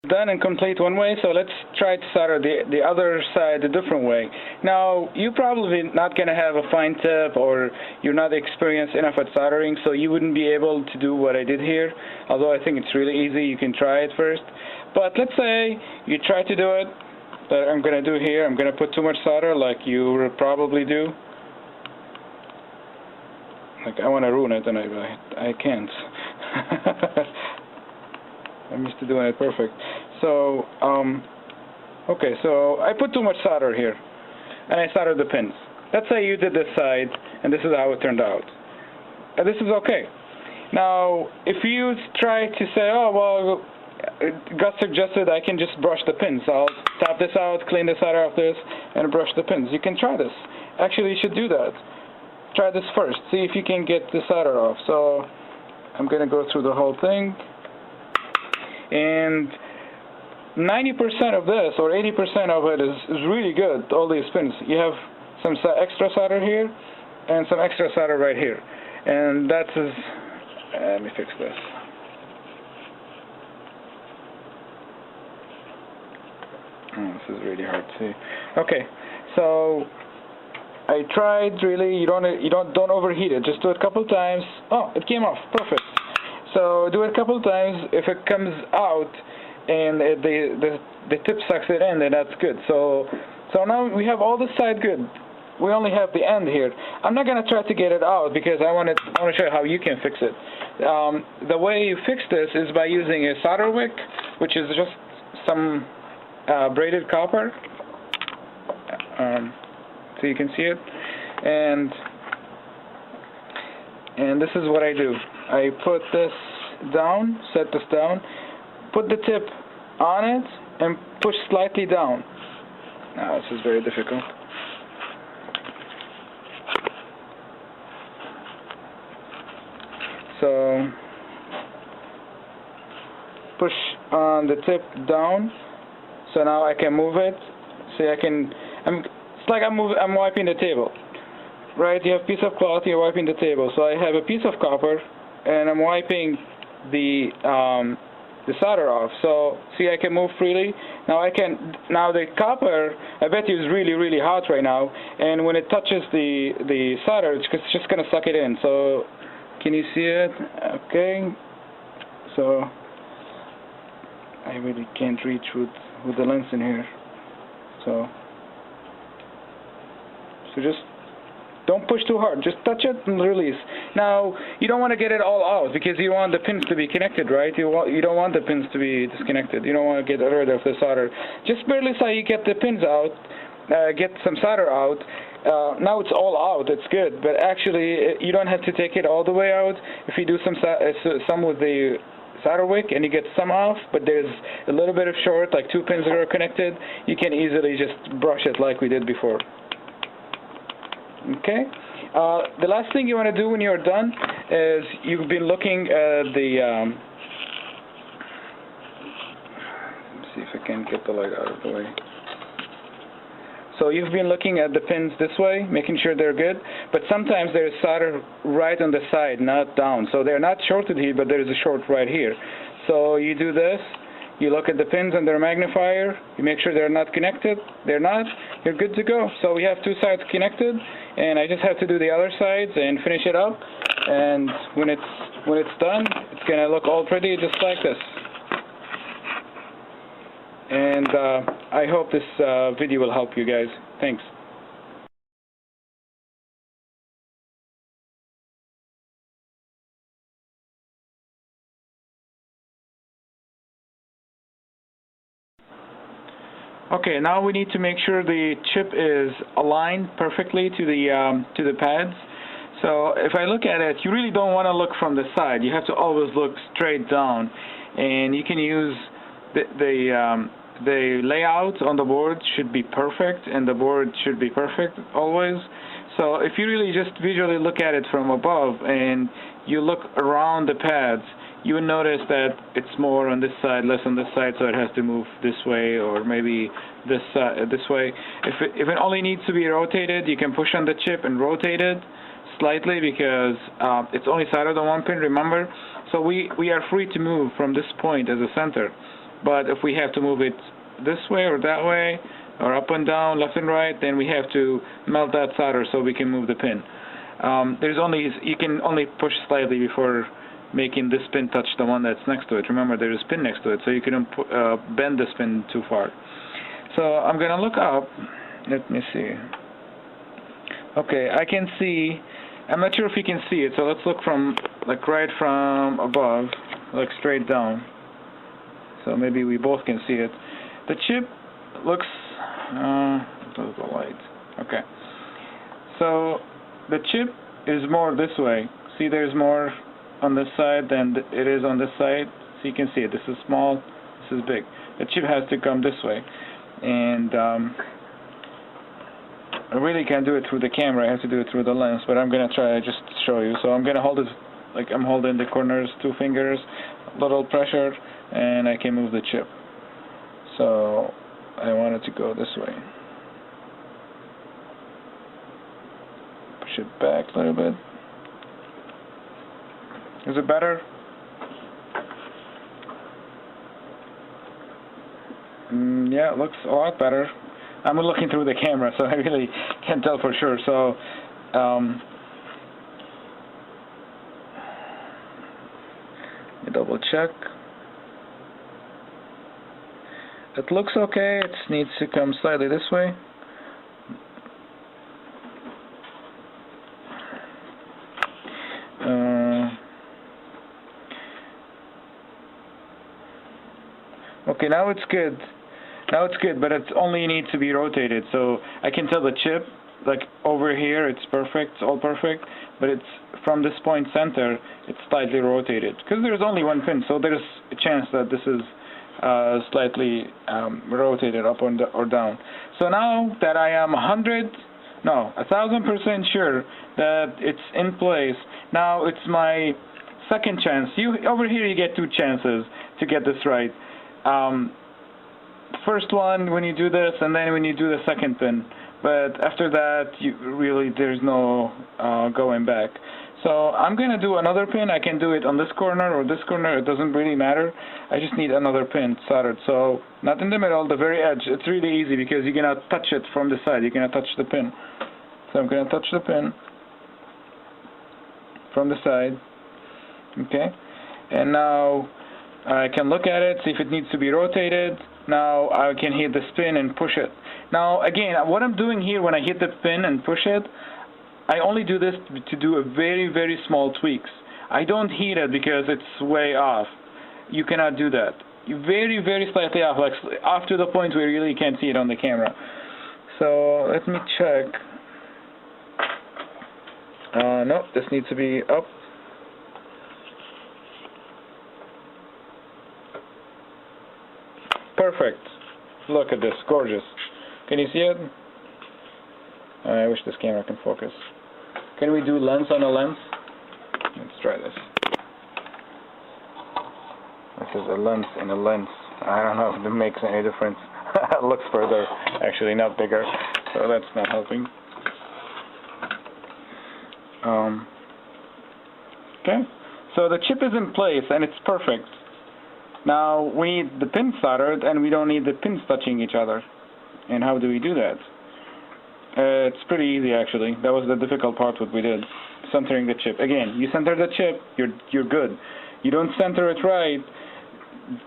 done and complete one way, so let's try to solder the other side a different way. Now, you're probably not going to have a fine tip, or you're not experienced enough at soldering, so you wouldn't be able to do what I did here, although I think it's really easy. You can try it first. But let's say you try to do it, that I'm going to do here. I'm going to put too much solder like you would probably do. Like, I want to ruin it, and I can't. I'm used to doing it perfect. So, okay, so I put too much solder here, and I soldered the pins. Let's say you did this side, and this is how it turned out. And this is okay. Now, if you try to say, oh, well, Gus suggested I can just brush the pins. I'll tap this out, clean the solder off this, and brush the pins. You can try this. Actually, you should do that. Try this first. See if you can get the solder off. So, I'm going to go through the whole thing. And 90% of this, or 80% of it, is really good, all these pins. You have some extra solder here, and some extra solder right here. And that's let me fix this. Oh, this is really hard to see. Okay, so I tried really. You don't overheat it. Just do it a couple times. Oh, it came off. Perfect. So do it a couple of times. If it comes out and the tip sucks it in, then that's good. So now we have all this side good. We only have the end here. I'm not going to try to get it out because I want to show you how you can fix it. The way you fix this is by using a solder wick, which is just some braided copper. So you can see it. And this is what I do. I put this down, set this down, put the tip on it, and push slightly down. Now, this is very difficult. So, push on the tip down. So now I can move it. See, it's like I'm wiping the table. Right, you have a piece of cloth, you're wiping the table. So I have a piece of copper, and I'm wiping the solder off. So see, I can move freely. Now the copper, I bet you is really, really hot right now. And when it touches the solder, it's just gonna suck it in. So can you see it? Okay. So I really can't reach with the lens in here. So just don't push too hard. Just touch it and release. Now, you don't want to get it all out because you want the pins to be connected, right? You don't want the pins to be disconnected. You don't want to get rid of the solder. Just barely so you get the pins out, get some solder out. Now it's all out. It's good. But actually, you don't have to take it all the way out. If you do some with the solder wick and you get some off, but there's a little bit of short, like 2 pins that are connected, you can easily just brush it like we did before. Okay. The last thing you want to do when you're done is you've been looking at the. Let's see if I can get the light out of the way. So you've been looking at the pins this way, making sure they're good. But sometimes there's solder right on the side, not down. So they're not shorted here, but there is a short right here. So you do this. You look at the pins on their magnifier, you make sure they're not connected. They're not, you're good to go. So we have 2 sides connected, and I just have to do the other sides and finish it up. And when it's done, it's gonna look all pretty just like this. And I hope this video will help you guys. Thanks. Okay, now we need to make sure the chip is aligned perfectly to the pads. So if I look at it, you really don't want to look from the side. You have to always look straight down, and you can use the layout on the board should be perfect, and the board should be perfect always. So if you really just visually look at it from above and you look around the pads, you will notice that it's more on this side, less on this side, so it has to move this way, or maybe this way. If it only needs to be rotated, you can push on the chip and rotate it slightly because it's only soldered on one pin, remember? So we are free to move from this point as a center. but if we have to move it this way or that way, or up and down, left and right, then we have to melt that solder so we can move the pin. You can only push slightly before making this pin touch the one that's next to it. Remember, there is a pin next to it, so you couldn't bend this pin too far. So I'm gonna look up. Let me see. Okay, I can see. I'm not sure if you can see it, so let's look from right from above, like straight down. So maybe we both can see it. The chip looks. There's the light. Okay. So the chip is more this way. See, there's more on this side than it is on this side. So you can see it. This is small. This is big. The chip has to come this way, and I really can't do it through the camera. I have to do it through the lens. But I'm gonna try just to show you. So I'm gonna hold it like I'm holding the corners, 2 fingers, a little pressure, and I can move the chip. So I want it to go this way. Push it back a little bit. Is it better? Yeah, it looks a lot better. I'm looking through the camera, so I really can't tell for sure. So, double check. It looks okay. It needs to come slightly this way. Okay, now it's good. Now it's good, but it only needs to be rotated. So I can tell the chip, like over here, it's perfect, it's all perfect. But it's from this point center, it's slightly rotated because there's only one pin. So there's a chance that this is slightly rotated up or down. So now that I am 1,000% sure that it's in place, now it's my second chance. Over here you get 2 chances to get this right. First one when you do this, and then when you do the second pin. But after that, there's no going back. So I'm going to do another pin. I can do it on this corner or this corner. It doesn't really matter. I just need another pin soldered. So not in the middle, the very edge. It's really easy because you're going to touch it from the side. You're going to touch the pin. So I'm going to touch the pin from the side. Okay. And now I can look at it, see if it needs to be rotated. Now I can hit the pin and push it. Now again, what I'm doing here when I hit the pin and push it, I only do this to do a very, very small tweaks. I don't heat it because it's way off. You cannot do that. You're very, very slightly off, like off to the point where you really can't see it on the camera. So let me check. Nope, this needs to be up. Perfect. Look at this, gorgeous. Can you see it? I wish this camera can focus. Can we do lens on a lens? Let's try this. This is a lens in a lens. I don't know if it makes any difference. It looks further, actually not bigger, so that's not helping. Okay, so the chip is in place and it's perfect. Now we need the pins soldered and we don't need the pins touching each other. And how do we do that? It's pretty easy actually. That was the difficult part what we did. Centering the chip. Again, you center the chip, you're good. You don't center it right,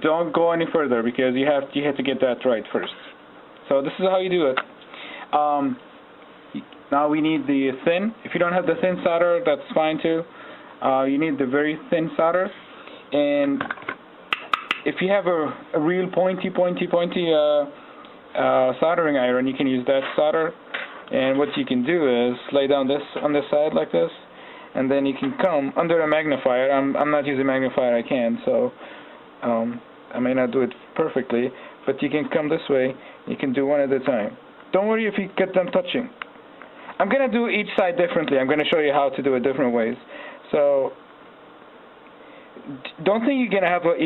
don't go any further because you have to get that right first. So this is how you do it. Now we need the thin. If you don't have the thin solder, that's fine too. You need the very thin solder. And if you have a real pointy soldering iron, you can use that solder. And what you can do is lay down this on the side like this, and then you can come under a magnifier. I'm not using magnifier, I can, so I may not do it perfectly, but you can come this way. You can do one at a time. Don't worry if you get them touching. I'm gonna do each side differently. I'm gonna show you how to do it different ways. So don't think you're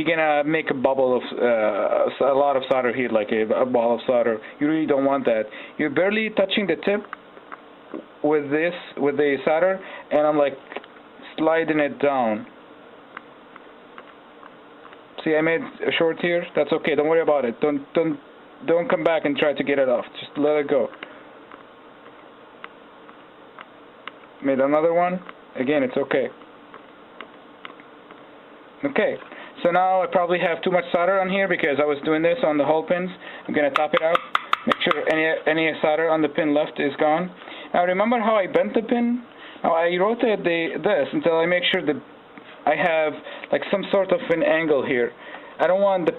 gonna make a bubble of a lot of solder heat, like a ball of solder. You really don't want that. You're barely touching the tip with the solder, and I'm like sliding it down. See, I made a short here. That's okay. Don't worry about it. Don't come back and try to get it off. Just let it go. Made another one. Again, it's okay. Okay. So now I probably have too much solder on here because I was doing this on the hole pins. I'm gonna top it out. Make sure any solder on the pin left is gone. Now remember how I bent the pin? Now I rotate this until I make sure that I have like some sort of an angle here. I don't want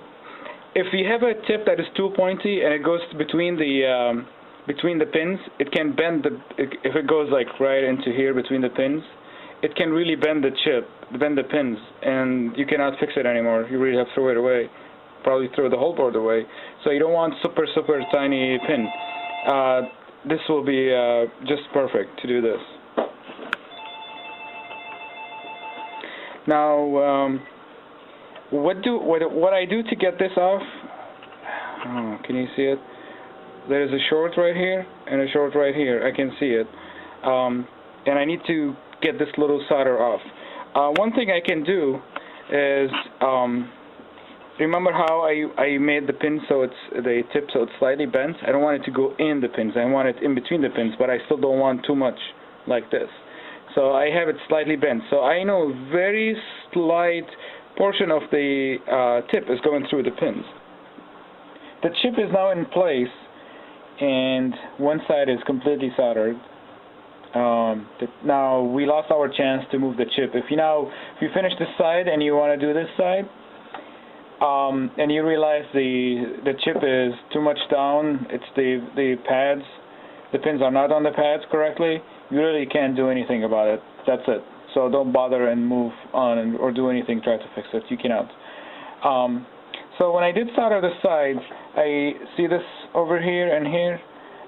if you have a tip that is too pointy and it goes between the pins, it can bend if it goes like right into here between the pins, it can really bend the pins, and you cannot fix it anymore. You really have to throw it away, probably throw the whole board away. So you don't want super tiny pin. This will be just perfect to do this. Now, what I do to get this off? Oh, can you see it? There is a short right here and a short right here. I can see it, and I need to get this little solder off. One thing I can do is remember how I made the pin so it's the tip so it's slightly bent. I don't want it to go in the pins. I want it in between the pins, but I still don't want too much like this. So I have it slightly bent. So I know a very slight portion of the tip is going through the pins. The chip is now in place, and one side is completely soldered. Now we lost our chance to move the chip. If you finish this side and you want to do this side, and you realize the chip is too much down, it's the pads, the pins are not on the pads correctly, you really can't do anything about it. That's it. So don't bother and move on or do anything, try to fix it. You cannot. So when I did solder the sides, I see this over here and here.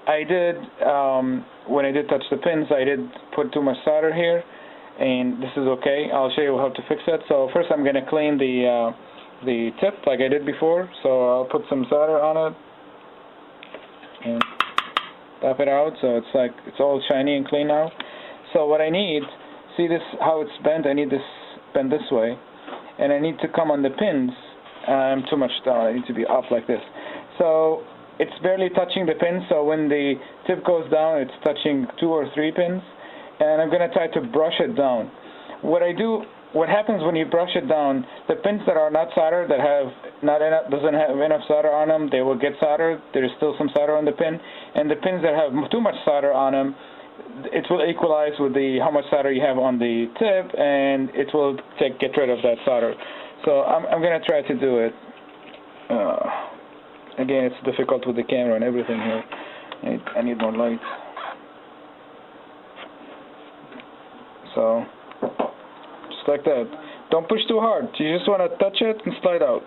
I did, when I did touch the pins, I did put too much solder here, and this is okay. I'll show you how to fix it. So first I'm going to clean the tip like I did before. So I'll put some solder on it and tap it out so it's all shiny and clean now. So what I need, see this how it's bent? I need this bent this way, and I need to come on the pins. I'm too much down. I need to be up like this. So it's barely touching the pins, so when the tip goes down, it's touching 2 or 3 pins, and I'm going to try to brush it down. What happens when you brush it down, the pins that are not soldered, that doesn't have enough solder on them, they will get soldered. There is still some solder on the pin, and the pins that have too much solder on them, it will equalize with how much solder you have on the tip, and it will get rid of that solder. So I'm going to try to do it. Again, it's difficult with the camera and everything here. I need more light. So, just like that. Don't push too hard. You just want to touch it and slide out.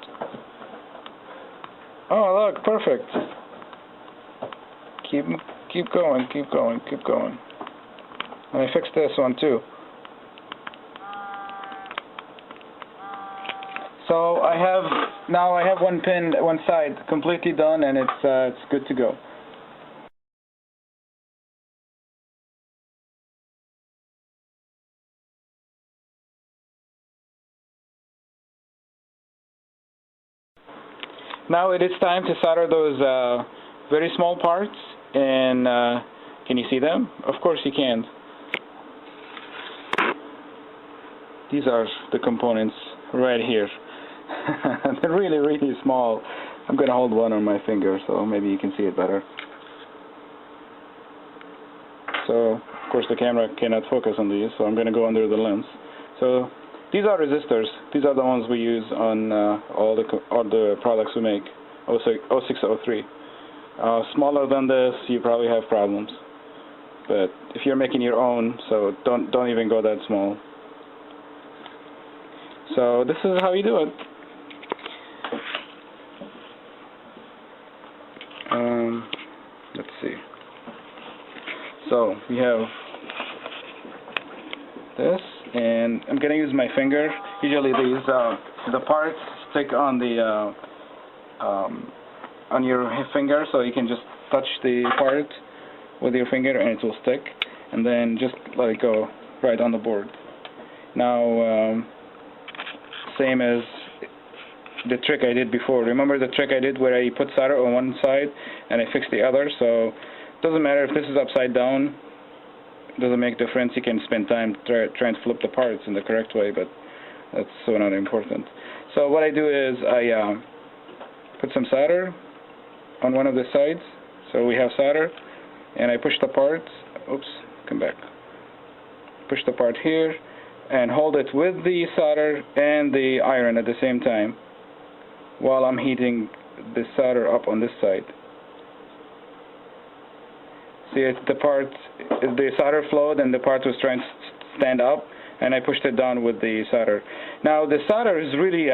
Oh, look, perfect. Keep going, keep going, keep going. And I fixed this one too. So I have one pin, one side completely done, and it's good to go. Now it is time to solder those very small parts, and can you see them? Of course you can. These are the components right here. They're really, really small. I'm going to hold one on my finger so maybe you can see it better. So, of course the camera cannot focus on these, so I'm going to go under the lens. So, these are resistors. These are the ones we use on all the products we make, 0603. Smaller than this, you probably have problems. But if you're making your own, so don't even go that small. So this is how you do it. Let's see. So we have this, and I'm gonna use my finger. Usually these the parts stick on the on your finger, so you can just touch the part with your finger and it will stick, and then just let it go right on the board. Now same as the trick I did before. Remember the trick I did where I put solder on one side and I fixed the other? So it doesn't matter if this is upside down. It doesn't make a difference. You can spend time trying to flip the parts in the correct way, but that's so not important. So what I do is I put some solder on one of the sides. So we have solder, and I push the part. Oops, come back. Push the part here and hold it with the solder and the iron at the same time while I'm heating the solder up on this side. See, the solder flowed and the part was trying to stand up, and I pushed it down with the solder. Now the solder is really,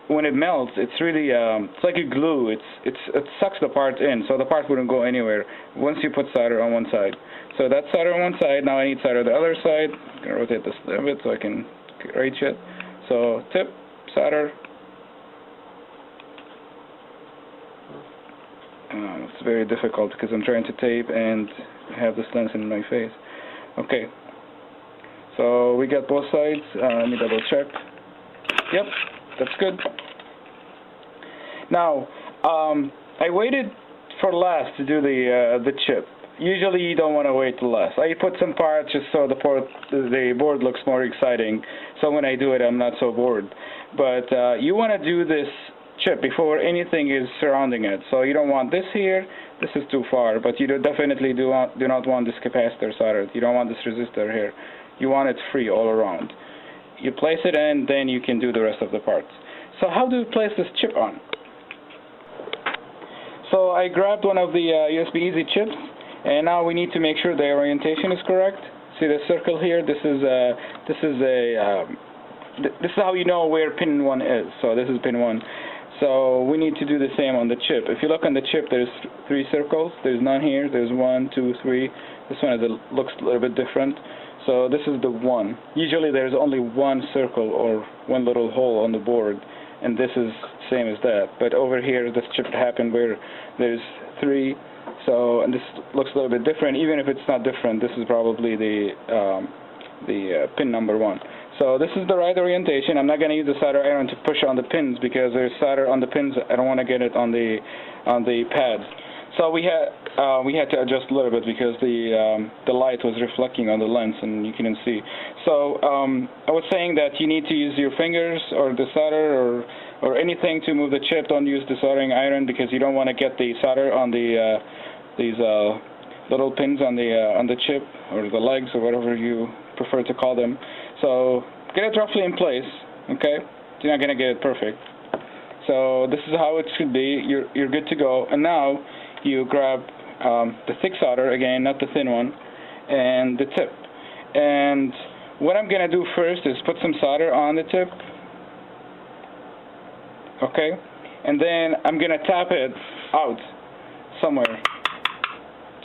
when it melts, it's really, it's like a glue. It sucks the part in, so the part wouldn't go anywhere once you put solder on one side. So that's solder on one side. Now I need solder on the other side. I'm gonna rotate this a little bit so I can reach it. So tip, solder. It's very difficult because I'm trying to tape and have this lens in my face. Okay. So we got both sides. Let me double check. Yep, that's good. Now, I waited for last to do the chip. Usually you don't want to wait till last. I put some parts just so the board looks more exciting. So when I do it, I'm not so bored. But you want to do this chip before anything is surrounding it. So you don't want this here. This is too far. But you definitely do not want this capacitor soldered. You don't want this resistor here. You want it free all around. You place it in, then you can do the rest of the parts. So how do you place this chip on? So I grabbed one of the USB Easy chips, and now we need to make sure the orientation is correct. See the circle here? This is how you know where pin 1 is. So this is pin 1. So we need to do the same on the chip. If you look on the chip, there's 3 circles. There's none here. There's 1, 2, 3. This one looks a little bit different. So this is the 1. Usually there's only 1 circle or 1 little hole on the board, and this is same as that. But over here, this chip happened where there's 3. So, and this looks a little bit different. Even if it's not different, this is probably the pin number 1. So this is the right orientation. I'm not going to use the solder iron to push on the pins because there's solder on the pins. I don't want to get it on the pads. So we had to adjust a little bit because the light was reflecting on the lens and you couldn't see. So I was saying that you need to use your fingers or the solder or anything to move the chip. Don't use the soldering iron because you don't want to get the solder on these little pins on the chip or the legs or whatever you prefer to call them. So get it roughly in place, okay? You're not going to get it perfect. So this is how it should be. You're good to go. And now you grab the thick solder, again, not the thin one, and the tip. And what I'm going to do first is put some solder on the tip, okay? And then I'm going to tap it out somewhere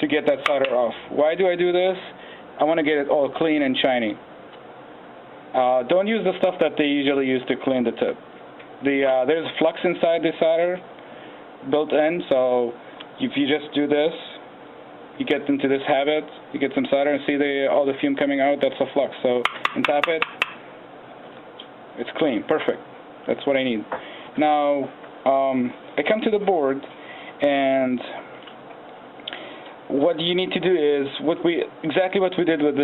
to get that solder off. Why do I do this? I want to get it all clean and shiny. Don't use the stuff that they usually use to clean the tip. There's flux inside the solder built in, so if you just do this, you get into this habit, you get some solder and see all the fume coming out, that's a flux. So, and tap it, it's clean, perfect. That's what I need. Now, I come to the board, and what you need to do is exactly what we did with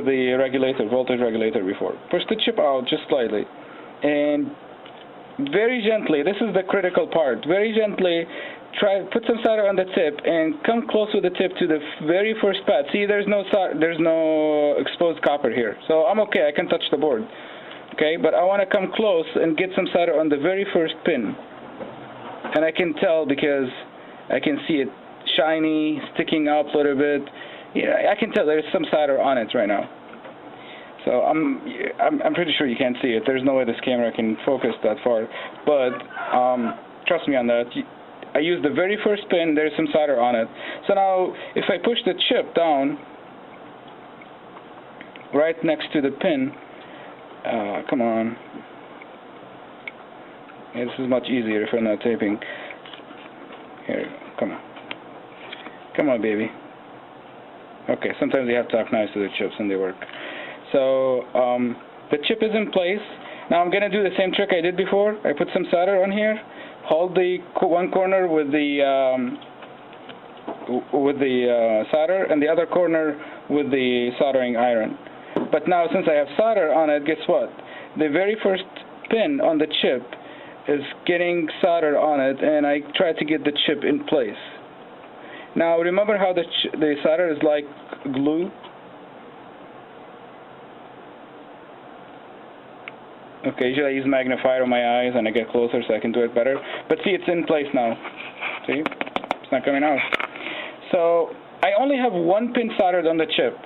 the regulator, voltage regulator before. Push the chip out just slightly, and very gently. This is the critical part. Very gently, put some solder on the tip and come close with the tip to the very first pad. See, there's no exposed copper here, so I'm okay. I can touch the board. Okay, but I want to come close and get some solder on the very first pin, and I can tell because I can see it shiny, sticking up a little bit. Yeah, I can tell there's some solder on it right now. So I'm pretty sure you can't see it. There's no way this camera can focus that far. But trust me on that. I used the very first pin. There's some solder on it. So now, if I push the chip down right next to the pin, come on. Yeah, this is much easier if I'm not taping. Here, come on. Come on, baby. Okay, sometimes you have to talk nice to the chips and they work. So the chip is in place. Now I'm going to do the same trick I did before. I put some solder on here, hold the one corner with the solder and the other corner with the soldering iron. But now since I have solder on it, guess what? The very first pin on the chip is getting solder on it, and I try to get the chip in place. Now remember how the solder is like glue? Okay, usually I use magnifier on my eyes and I get closer so I can do it better. But see, it's in place now. See? It's not coming out. So I only have one pin soldered on the chip.